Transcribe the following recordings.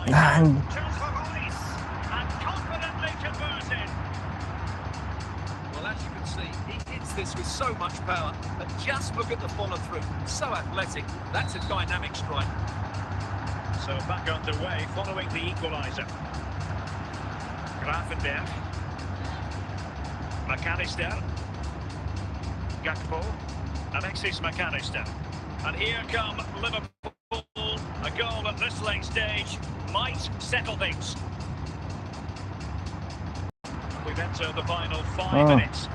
And confidently converted. Well, as you can see, he hits this with so much power, but just look at the follow-through. So athletic. That's a dynamic strike. So back underway following the equaliser. Grafenberg. McAllister. Gakpo. Alexis McAllister. And here come Liverpool. A goal at this late stage might settle things. We've entered the final 5 minutes.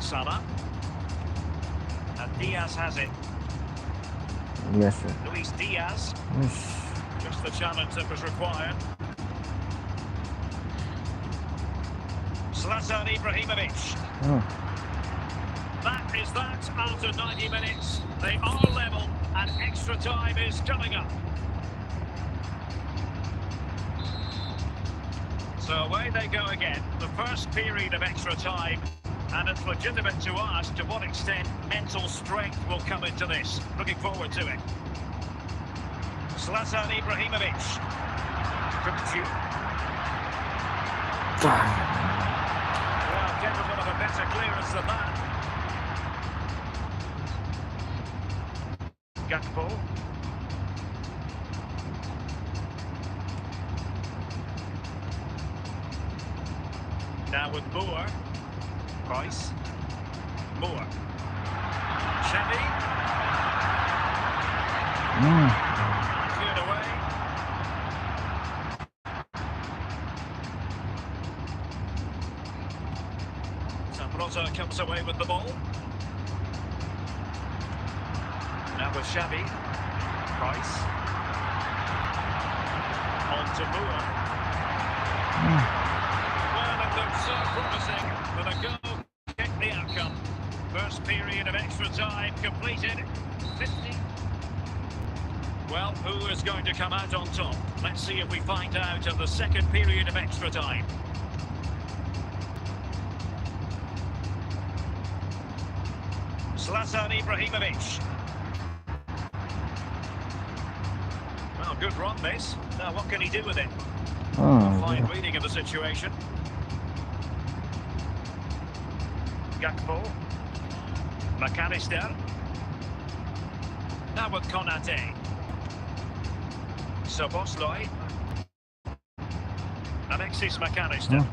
Salah. And Diaz has it. yes, sir. Luis Diaz. Just the challenge that was required. Zlatan Ibrahimovic. That is that after 90 minutes. They are level and extra time is coming up. So away they go again. The first period of extra time. And it's legitimate to ask to what extent mental strength will come into this. Looking forward to it. Zlatan Ibrahimovic. Well, capable of a better clearance than that. Gakpo. Now with Moore. Price. Moore. Chevy. Cleared away. Zambrota comes away with the ball. Now with Xavi. Price. On to Moore. Well, it looks so promising, but a goal kicked the outcome. First period of extra time completed. 50. Well, who is going to come out on top? Let's see if we find out in the second period of extra time. Zlatan Ibrahimovic. Well, good run this. Now what can he do with it? Fine reading of the situation. Gakpo. McAllister. Now with Konate. Soboslai. Alexis McAllister.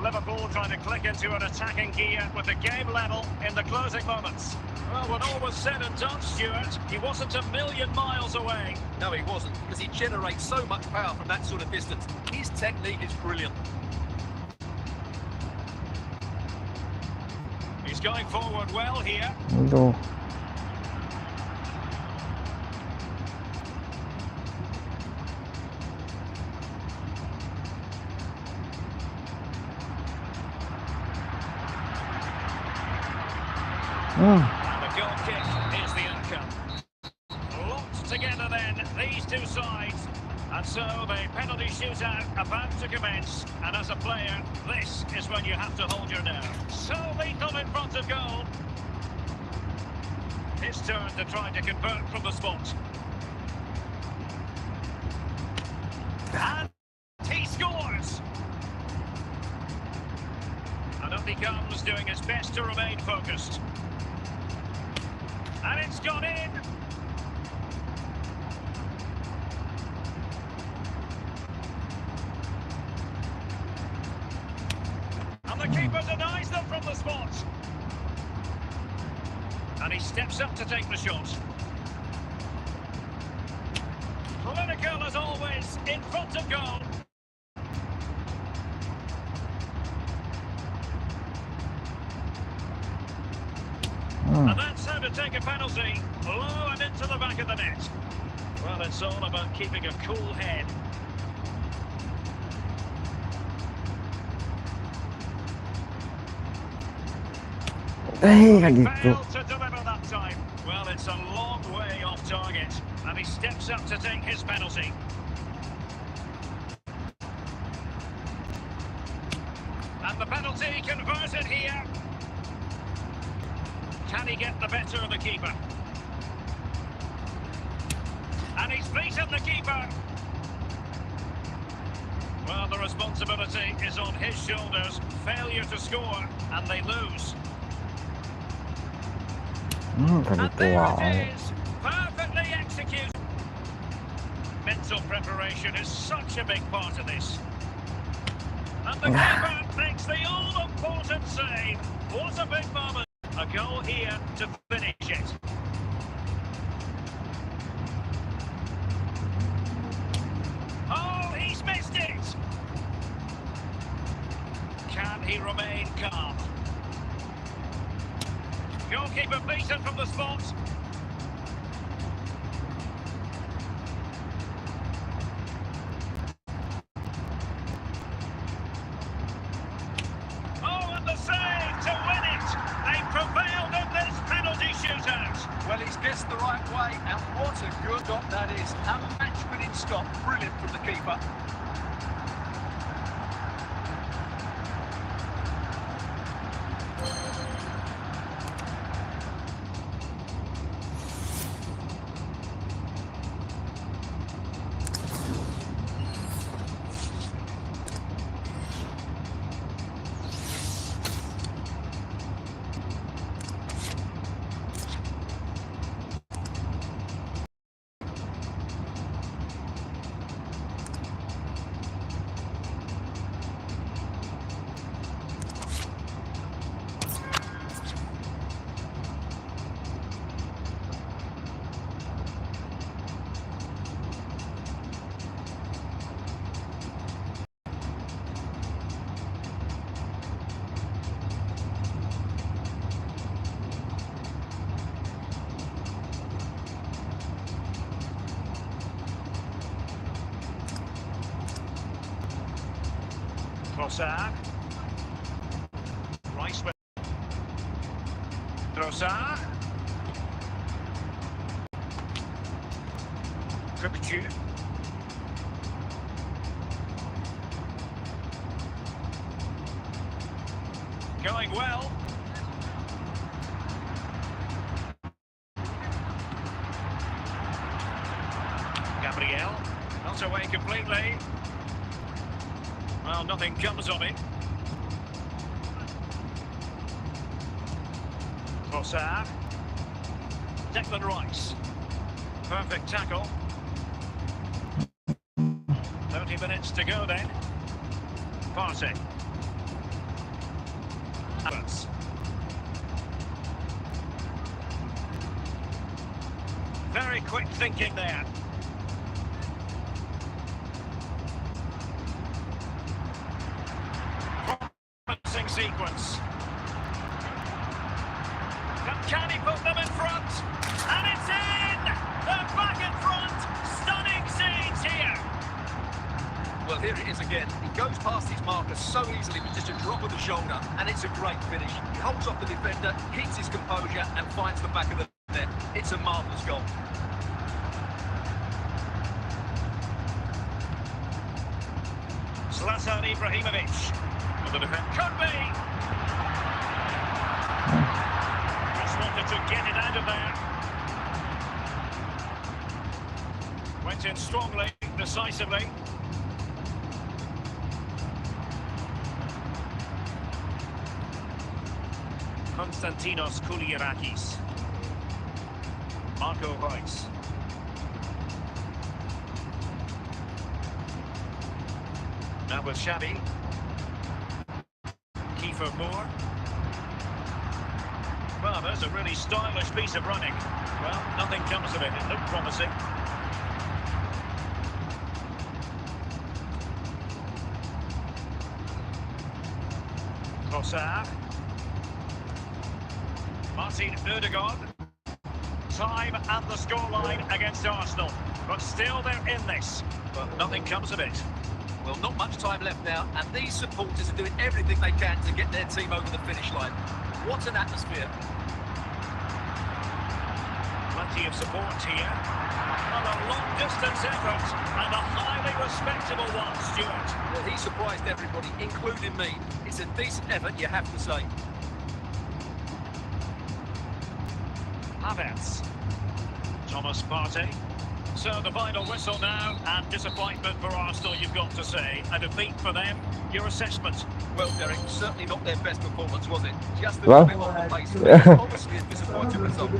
Liverpool trying to click into an attacking gear with the game level in the closing moments. Well, when all was said and done, Stuart, he wasn't a million miles away. No, he wasn't, because he generates so much power from that sort of distance. His technique is brilliant. He's going forward well here. Go. And the goal kick is the outcome. Locked together then, these two sides. And so the penalty shootout about to commence. And as a player, this is when you have to hold your nerve. So lethal in front of goal. His turn to try to convert from the spot. And he scores! And up he comes, doing his best to remain focused. And it's gone in! And the keeper denies them from the spot. And he steps up to take the shot. Clinical as always, in front of goal. And that's how to take a penalty, low and into the back of the net. Well, it's all about keeping a cool head. Gitu. Failed to deliver that time. Well, it's a long way off target. And he steps up to take his penalty. And the penalty converted here. Can he get the better of the keeper? And he's beaten the keeper. Well, the responsibility is on his shoulders. Failure to score, and they lose. พอดี And ตัว there it is, perfectly executed. Mental preparation is such a big part of this. And the keeper makes the all-important save. What a big moment. A goal here to finish it. Oh, he's missed it. Can he remain calm? Goalkeeper beaten from the spot. Oh, and the save to win it. They prevailed in this penalty shootout. Well, he's guessed the right way, and what a good stop that is. A match-winning stop, brilliant from the keeper. Trossard. Rice with Trossard. Kipah. Going well. Gabriel, not away completely. Well, nothing comes of it. Trossard. Declan Rice. Perfect tackle. 30 minutes to go then. Partey. Alat. Very quick thinking there. Sequence. Can he put them in front? And it's in! They're back in front! Stunning scenes here! Well, here it is again. He goes past his marker so easily with just a drop of the shoulder, and it's a great finish. He holds off the defender, keeps his composure, and finds the back of the net. It's a marvellous goal. Zlatan Ibrahimovic. The defense could be. Just wanted to get it out of there. Went in strongly, decisively. Konstantinos Kouliarakis. Marco Reus. Now with Xavi. For more. Well, there's a really stylish piece of running. Well, nothing comes of it. It looked promising. Trossard. Martin Odegaard. Time and the scoreline against Arsenal. But still they're in this. But nothing comes of it. Well, not much time left now, and these supporters are doing everything they can to get their team over the finish line. What an atmosphere. Plenty of support here. And a long-distance effort, and a highly respectable one, Stuart. Well, he surprised everybody, including me. It's a decent effort, you have to say. Havertz. Thomas Partey. so the final whistle now, and disappointment for Arsenal, you've got to say. A defeat for them. Your assessment? Well, Derek, certainly not their best performance, was it? Just a Well. bit off the pace. It's obviously a disappointing result.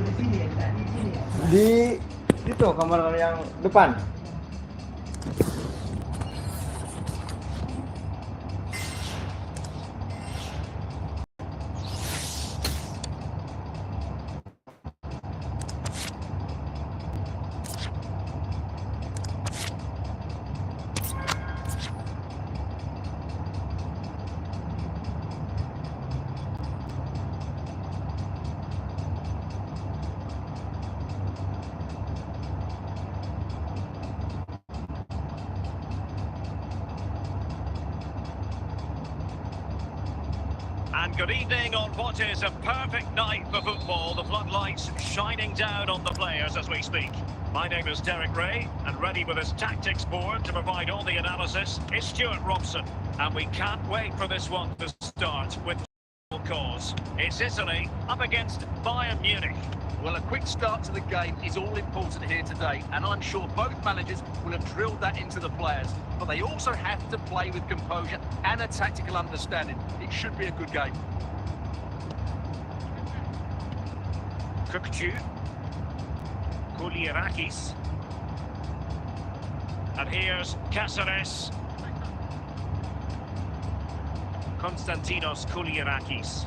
Di itu kamar yang depan. And good evening on what is a perfect night for football. The floodlights shining down on the players as we speak. My name is Derek Ray, and ready with his tactics board to provide all the analysis is Stuart Robson. And we can't wait for this one to start with cause. It's Italy up against Bayern Munich. Well, a quick start to the game is all important here today, and I'm sure both managers will have drilled that into the players. But they also have to play with composure and a tactical understanding. It should be a good game. Kukcu. Koulirakis. And here's Cáceres. Konstantinos Koulirakis.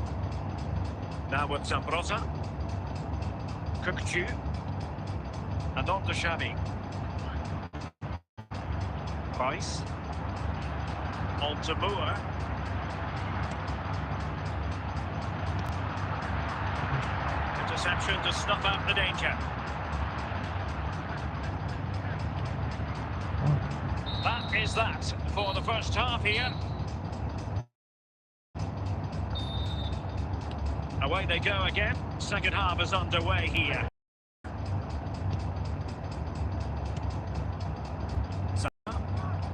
Now with Zambrotta. Kukcu. And on to Xavi. Price. On to Moore. Interception to snuff out the danger. That is that for the first half here. Away they go again. Second half is underway here.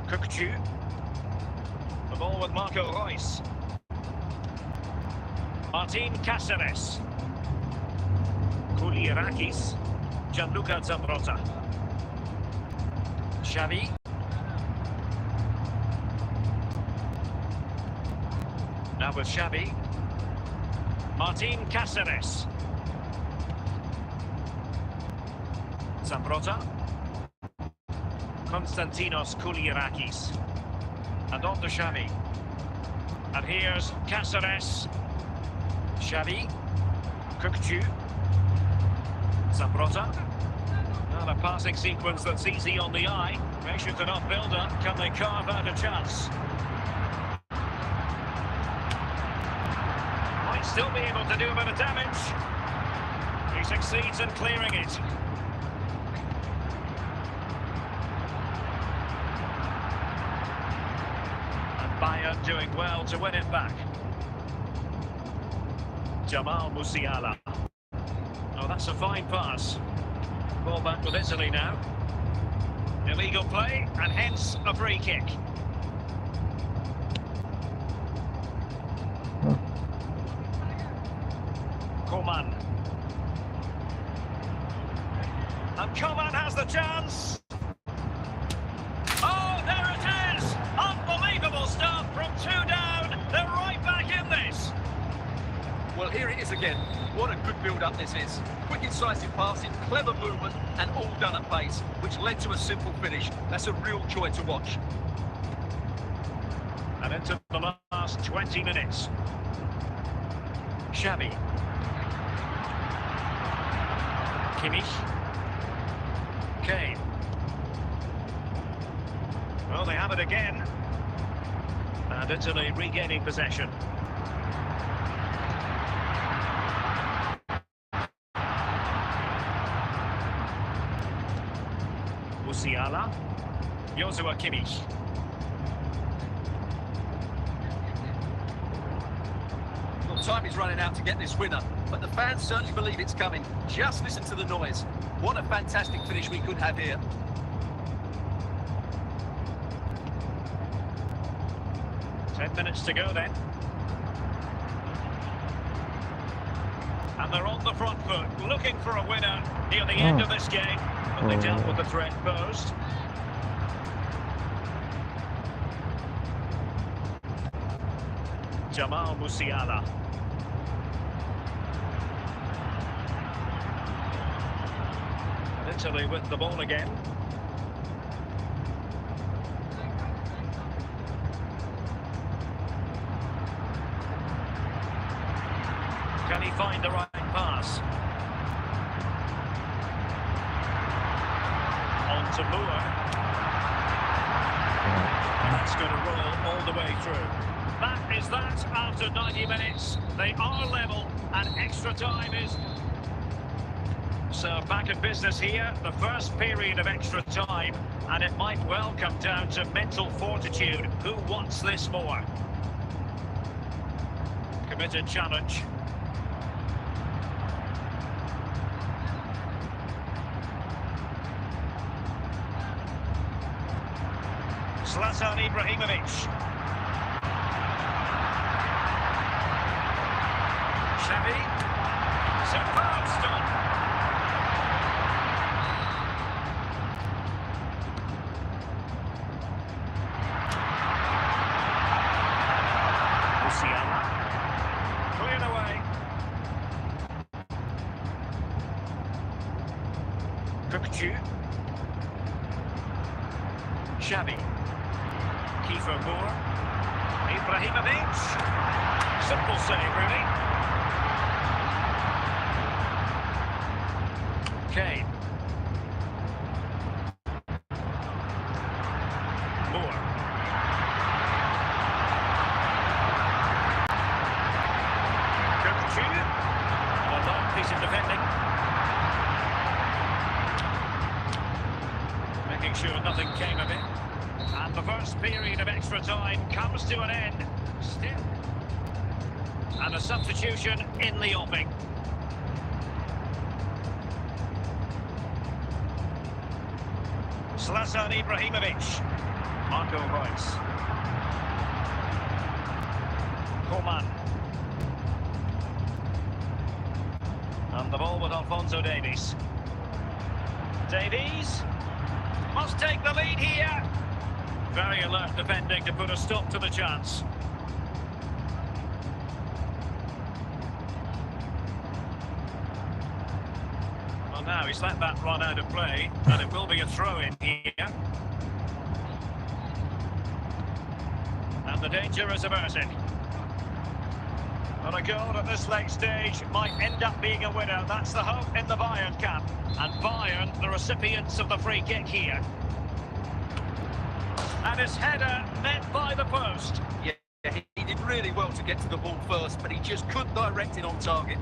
Kukcu. The ball with Marco Reus. Martin Cáceres. Koulirakis. Gianluca Zambrotta. Xavi. Now with Xavi. Martin Cáceres. Zambrotta. Konstantinos Koulirakis. And on to Xavi. And here's Cáceres. Xavi. Kukcu. Zambrotta. Well, a passing sequence that's easy on the eye. Patient enough build-up. Can they carve out a chance? Might still be able to do a bit of damage. He succeeds in clearing it. Bayern doing well to win it back. Jamal Musiala. Oh, that's a fine pass. Ball back with Italy now. Illegal play, and hence a free kick. Coman. And Coman has the chance. Oh, there it is! Unbelievable stuff from two down. They're right back in this. Well, here it is again. What a good build-up this is. Quick, incisive passing, clever movement, and all done at pace, which led to a simple finish. That's a real joy to watch. And into the last 20 minutes. Xavi. Kimmich. Kane. Well, they have it again. And Italy regaining possession. Musiala. Joshua Kimmich. Well, time is running out to get this winner, but the fans certainly believe it's coming. Just listen to the noise. What a fantastic finish we could have here. Minutes to go then. And they're on the front foot, looking for a winner near the end of this game. Brilliantly dealt with the threat posed. Jamal Musiala. And Italy with the ball again. Can he find the right pass? On to Moore. And that's going to roll all the way through. That is that after 90 minutes. They are level and extra time is... So back in business here, the first period of extra time, and it might well come down to mental fortitude. Who wants this more? Committed challenge. Zlatan Ibrahimovic. Xavi. Superb stop. Musiala. Cleared away. Kipah. Xavi. Kipah Moore. Ibrahimovic. Simple save, really. Kane. Moore. Kipah. A long piece of defending. Making sure nothing came of it. And the first period of extra time comes to an end. Still. And a substitution in the offing. Zlatan Ibrahimovic. Marco Reus. Coman. And the ball with Alphonso Davies. Davies must take the lead here. Very alert defending to put a stop to the chance. Well, now he's let that run out of play, and it will be a throw-in here. And the danger is averted. But a goal at this late stage might end up being a winner. That's the hope in the Bayern camp. And Bayern, the recipients of the free kick here. And his header met by the post. Yeah, he did really well to get to the ball first, but he just couldn't direct it on target.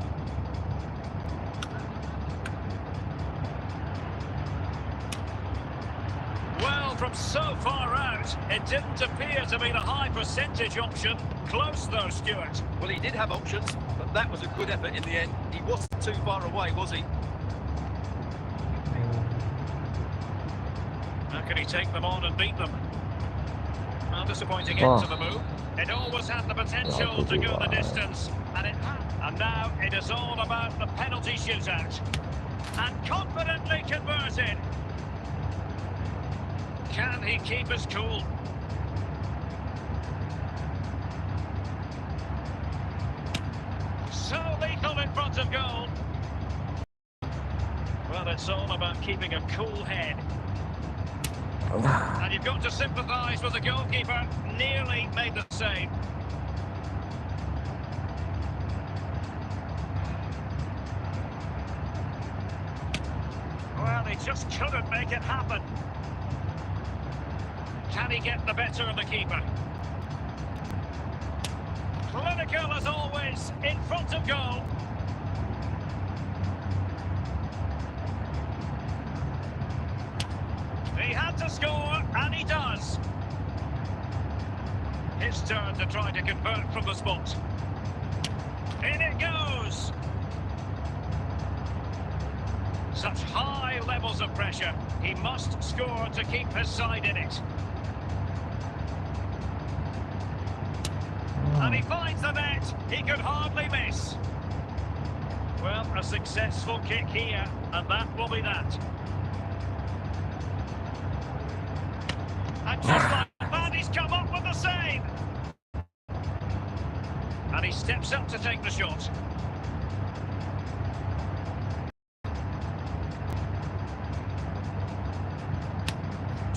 Well, from so far out, it didn't appear to be the high percentage option. Close though, Stuart. Well, he did have options, but that was a good effort in the end. He wasn't too far away, was he? How can he take them on and beat them? Well, disappointing end to the move. It always had the potential to go the distance, and it had. And now it is all about the penalty shootout. And confidently converted. Can he keep his cool? So lethal in front of goal. Well, it's all about keeping a cool head. And you've got to sympathise with the goalkeeper. Nearly made the save. Well, he just couldn't make it happen. Can he get the better of the keeper? Clinical as always, in front of goal. He had to score, and he does. His turn to try to convert from the spot. In it goes. Such high levels of pressure. He must score to keep his side in it. And he finds the net. He could hardly miss. Well, a successful kick here, and that will be that. Just like that, he's come up with the save. And he steps up to take the shot.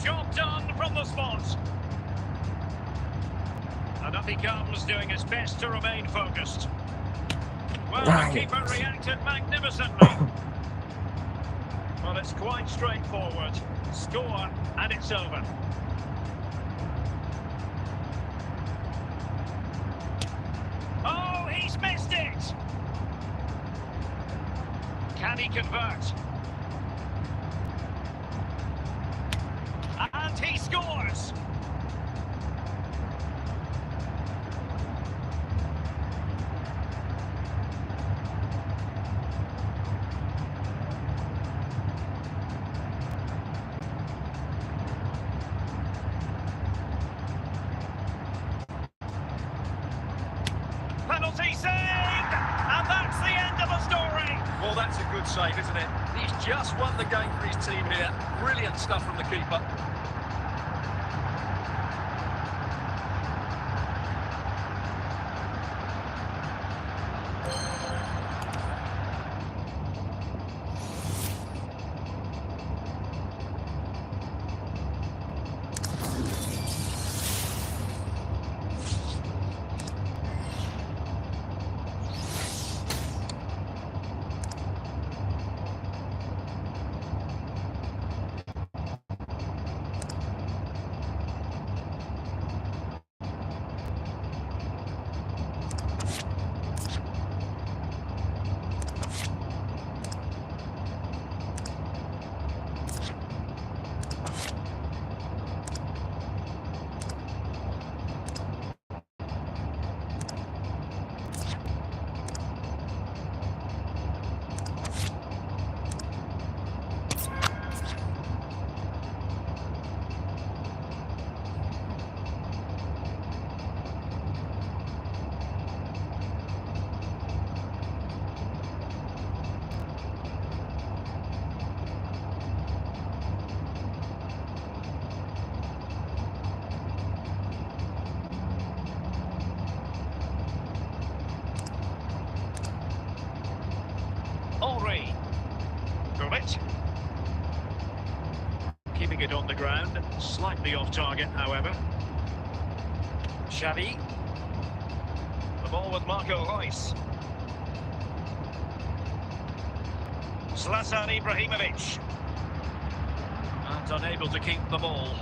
Job done from the spot. And up he comes, doing his best to remain focused. Well, the keeper reacted magnificently. Well, it's quite straightforward. Score, and it's over. Oh, he's missed it! Can he convert? And he scores! Penalty saved! And that's the end of the story! Well, that's a good save, isn't it? He's just won the game for his team here. Brilliant stuff from the keeper. It. Keeping it on the ground, slightly off target, however. Xavi. The ball with Marco Reus. Zlatan Ibrahimovic. And unable to keep the ball.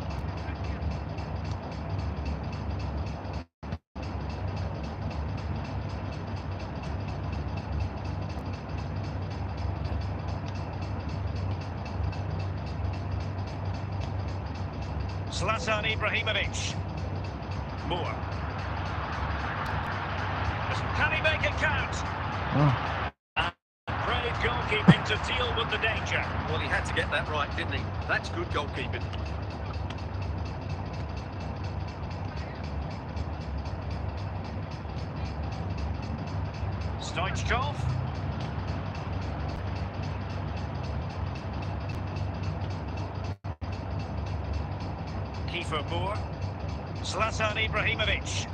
Zlatan Ibrahimovic. Moore. Can he make it count? Brave goalkeeping to deal with the danger. Well, he had to get that right, didn't he? That's good goalkeeping. Stoichkov. Kipah Moore. Zlatan Ibrahimovic.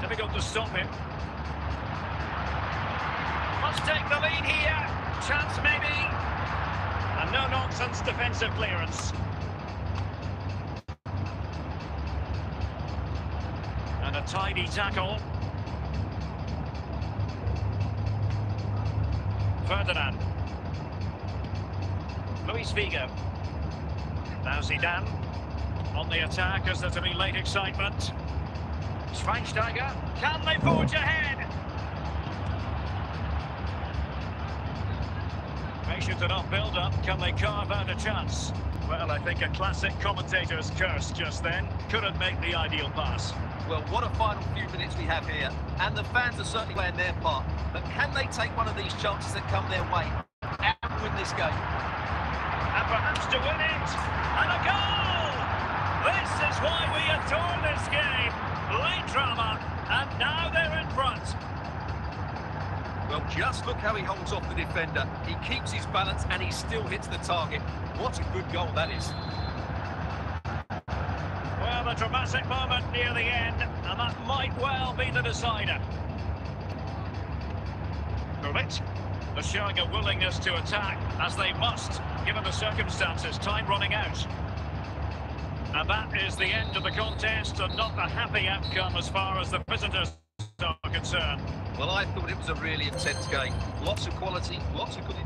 Difficult to stop him. Must take the lead here. Chance maybe. And no-nonsense defensive clearance. And a tidy tackle. Ferdinand. Luis Vigo. Now Zidane. On the attack as there to be late excitement. Schweinsteiger. Can they forge ahead? Patient enough build-up. Can they carve out a chance? Well, I think a classic commentator's curse just then. Couldn't make the ideal pass. Well, what a final few minutes we have here. And the fans are certainly playing their part. But can they take one of these chances that come their way and win this game? And perhaps to win it. And a goal! This is why we adore this game. Late drama. And now they're in front. Well, just look how he holds off the defender. He keeps his balance and he still hits the target. What a good goal that is. Well, a dramatic moment near the end, and that might well be the decider. Bullet, they're showing a willingness to attack, as they must, given the circumstances, time running out. And that is the end of the contest, and not a happy outcome as far as the visitors are concerned. Well, I thought it was a really intense game. Lots of quality, lots of good...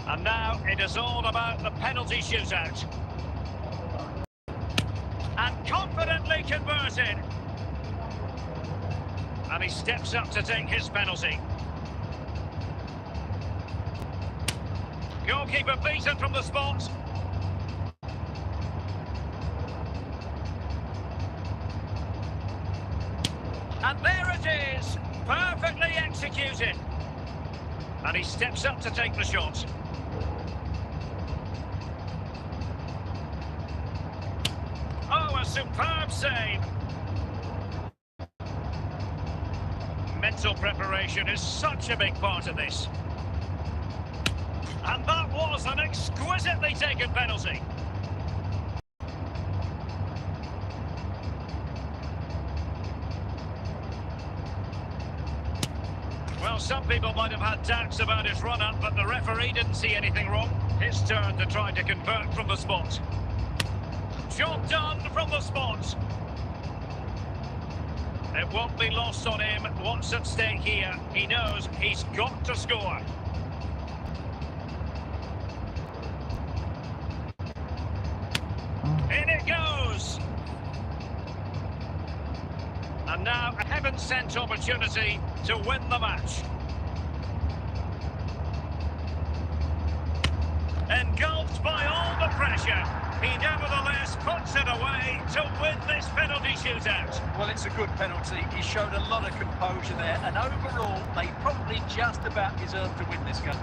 And now it is all about the penalty shootout. And confidently converted. And he steps up to take his penalty. Goalkeeper beaten from the spot. And there it is, perfectly executed. And he steps up to take the shot. Oh, a superb save. Mental preparation is such a big part of this. And that was an exquisitely taken penalty. Well, some people might have had doubts about his run-up, but the referee didn't see anything wrong. His turn to try to convert from the spot. Job done from the spot. It won't be lost on him what's at stake here. He knows he's got to score. In it goes. And now a heaven-sent opportunity to win the match. Engulfed by all the pressure, he nevertheless puts it away to win this penalty shootout. Well, it's a good penalty. He showed a lot of composure there, and overall, they probably just about deserved to win this game.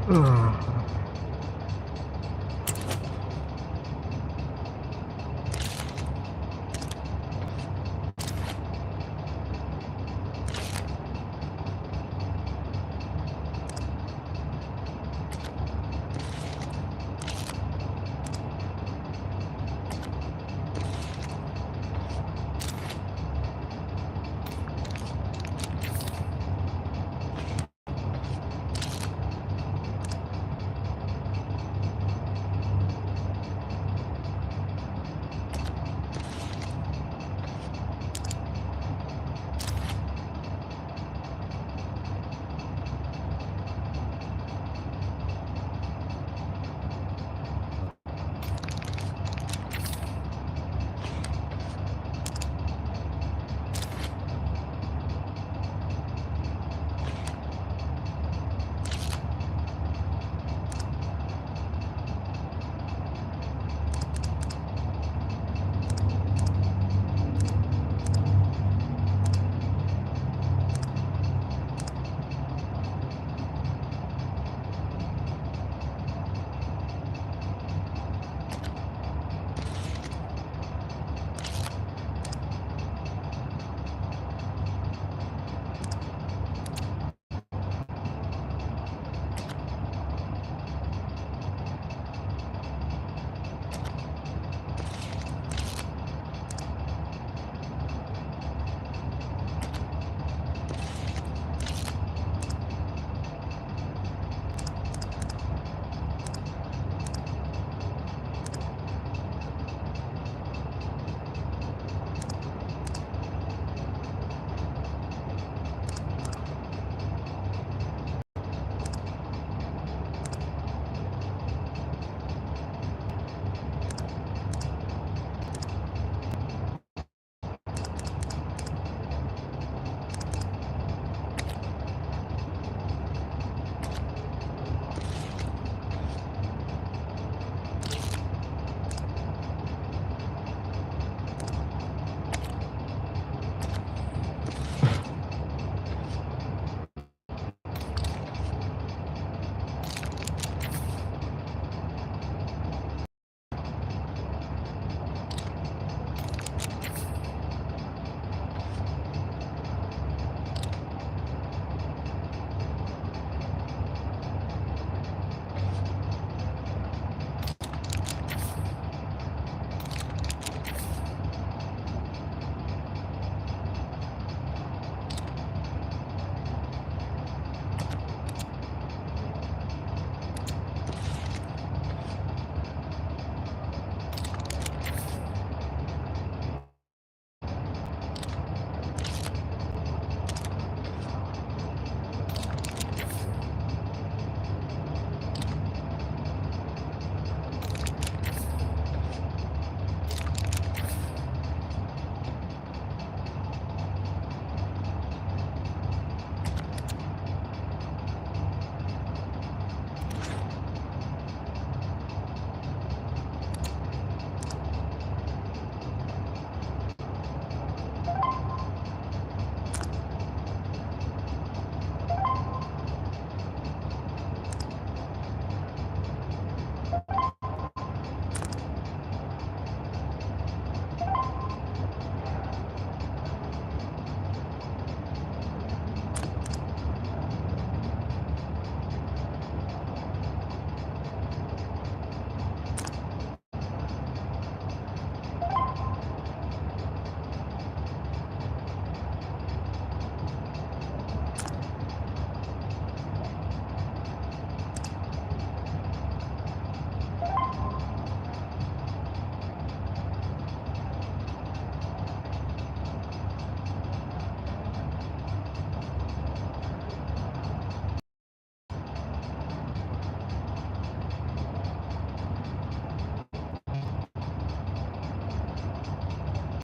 Ugh.